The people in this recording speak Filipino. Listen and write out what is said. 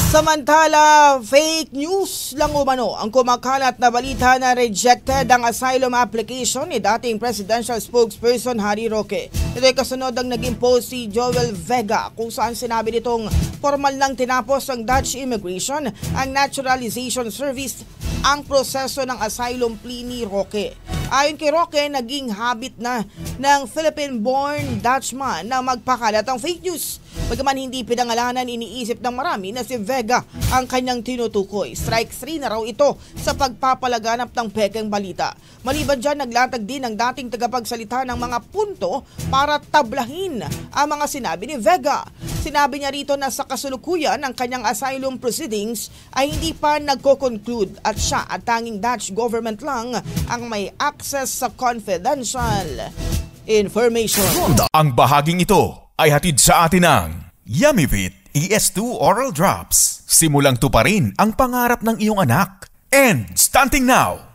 Samantala, fake news lang umano ang kumakalat na balita na rejected ang asylum application ni dating presidential spokesperson Harry Roque. Ito'y kasunod ang naging post si Joel Vega kung saan sinabi nitong formal lang tinapos ng Dutch Immigration ang Naturalization Service ang proseso ng asylum plea ni Roque. Ayon kay Roque, naging habit na ng Philippine-born Dutchman na magpakalat ng fake news. Bagaman hindi pinangalanan, iniisip ng marami na si Vega ang kanyang tinutukoy. Strike 3 na raw ito sa pagpapalaganap ng pekeng balita. Maliban dyan, naglatag din ang dating tagapagsalita ng mga punto para tablahin ang mga sinabi ni Vega. Sinabi niya rito na sa kasulukuyan ng kanyang asylum proceedings ay hindi pa nagko-conclude at siya at tanging Dutch government lang ang may access sa confidential information. Ang bahaging ito ay hatid sa atin ng Yummyvit ES2 Oral Drops. Simulang tuparin ang pangarap ng iyong anak. And stunting now!